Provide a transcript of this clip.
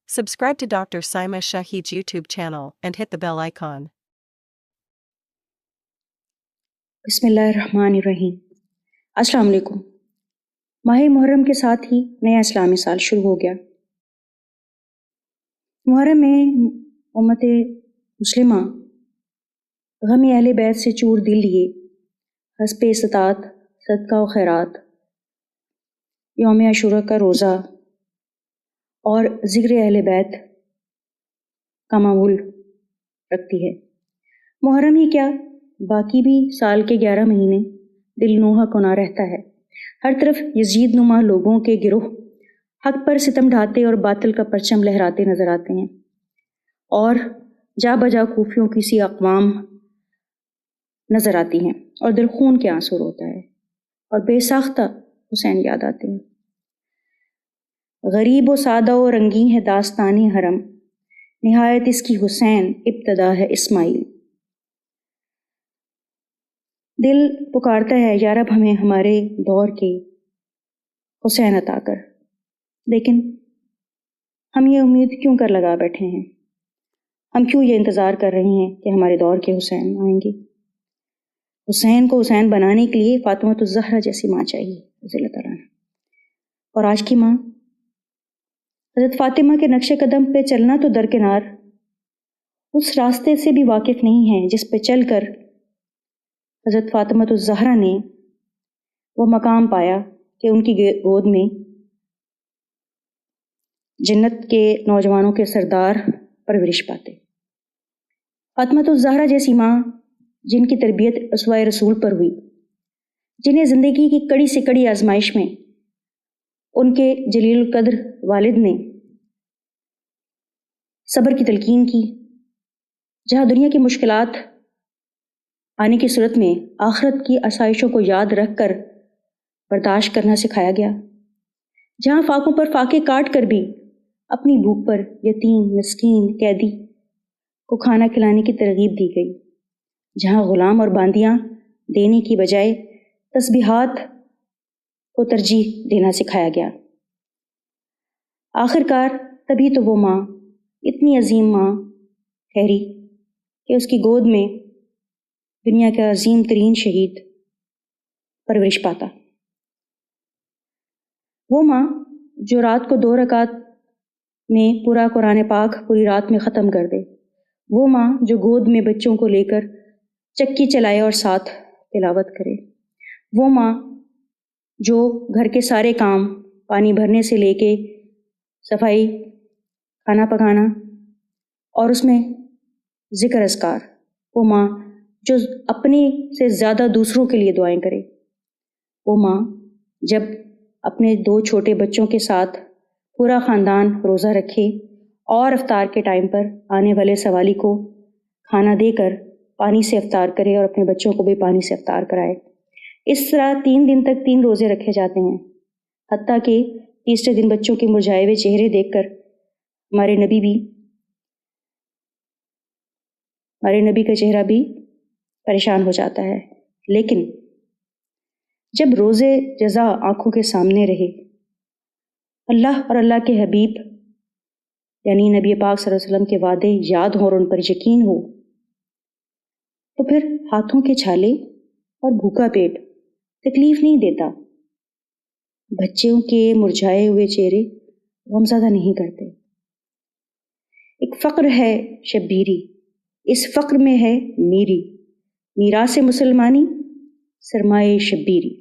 Subscribe to Dr. Saima Shahid's YouTube channel and hit the bell icon. बिस्मिल्लाहिर्रहमानिर्रहीम। अस्सलाम वालेकुम। माह मुहर्रम के साथ ही नया इस्लामी साल शुरू हो गया। मुहर्रम में उम्मत मुस्लिमा गम अहले बैत से चूर दिल लिए हस्ब इस्तात सदका व खैरात, यौम आशूरा का रोज़ा और ज़िक्र अहले बैत का मामूल रखती है। मुहर्रम ही क्या, बाकी भी साल के 11 महीने दिल नोहा कोना रहता है। हर तरफ यजीद नुमा लोगों के गिरोह हक पर सितम ढाते और बातिल का परचम लहराते नजर आते हैं, और जा बजा खूफियों की सी अक़वाम नजर आती हैं और दिल खून के आंसू रोता है और बेसाख्ता हुसैन याद आते हैं। गरीब व सादा व रंगीन है दास्तानी हरम, निहायत इसकी हुसैन इब्तदा है इस्माइल। दिल पुकारता है या रब हमें हमारे दौर के हुसैन अता कर, लेकिन हम ये उम्मीद क्यों कर लगा बैठे हैं? हम क्यों ये इंतज़ार कर रहे हैं कि हमारे दौर के हुसैन आएंगे? हुसैन को हुसैन बनाने के लिए फातिमा ज़हरा जैसी माँ चाहिए रज़ी अल्लाह तआला अन्हा। और आज की माँ हज़रत फातिमा के नक्शे कदम पे चलना तो दरकिनार, उस रास्ते से भी वाकिफ़ नहीं है जिस पे चल कर हज़रत फातिमा ज़हरा ने वो मकाम पाया कि उनकी गोद में जन्नत के नौजवानों के सरदार परवरिश पाते। फातिमा ज़हरा जैसी माँ जिनकी तरबियत उसवा रसूल पर हुई, जिन्हें ज़िंदगी की कड़ी से कड़ी आजमाइश में उनके जलील कद्र वालिद ने सब्र की तलकीन की, जहाँ दुनिया की मुश्किलात आने की सूरत में आखिरत की आसाइशों को याद रख कर बर्दाश्त करना सिखाया गया, जहाँ फाकों पर फाके काट कर भी अपनी भूख पर यतीम मिस्कीन कैदी को खाना खिलाने की तरगीब दी गई, जहाँ गुलाम और बांदियाँ देने की बजाय तस्बीहात को तरजीह देना सिखाया गया। आखिरकार तभी तो वो माँ, इतनी अजीम माँ ठहरी कि उसकी गोद में दुनिया का अजीम तरीन शहीद परवरिश पाता। वो माँ जो रात को 2 रकात में पूरा कुरान पाक पूरी रात में ख़त्म कर दे, वो माँ जो गोद में बच्चों को लेकर चक्की चलाए और साथ तिलावत करे, वो माँ जो घर के सारे काम पानी भरने से लेके सफाई, खाना पकाना और उसमें ज़िक्र अस्कार, वो माँ जो अपने से ज़्यादा दूसरों के लिए दुआएं करे, वो माँ जब अपने 2 छोटे बच्चों के साथ पूरा ख़ानदान रोज़ा रखे और इफ्तार के टाइम पर आने वाले सवाली को खाना देकर पानी से इफ्तार करे और अपने बच्चों को भी पानी से इफ्तार कराए। इस तरह 3 दिन तक 3 रोज़े रखे जाते हैं, हत्ता कि तीसरे दिन बच्चों के मुरझाए हुए चेहरे देखकर हमारे नबी का चेहरा भी परेशान हो जाता है। लेकिन जब रोज़े जज़ा आँखों के सामने रहे, अल्लाह और अल्लाह के हबीब यानी नबी पाक सल्लल्लाहु अलैहि वसल्लम के वादे याद हो और उन पर यकीन हो, तो फिर हाथों के छाले और भूखा पेट तकलीफ नहीं देता, बच्चों के मुरझाए हुए चेहरे गमज़दा नहीं करते। एक फ़क्र है शब्बीरी, इस फ़क्र में है मीरी, मीरास मुसलमानी सरमाए शब्बीरी।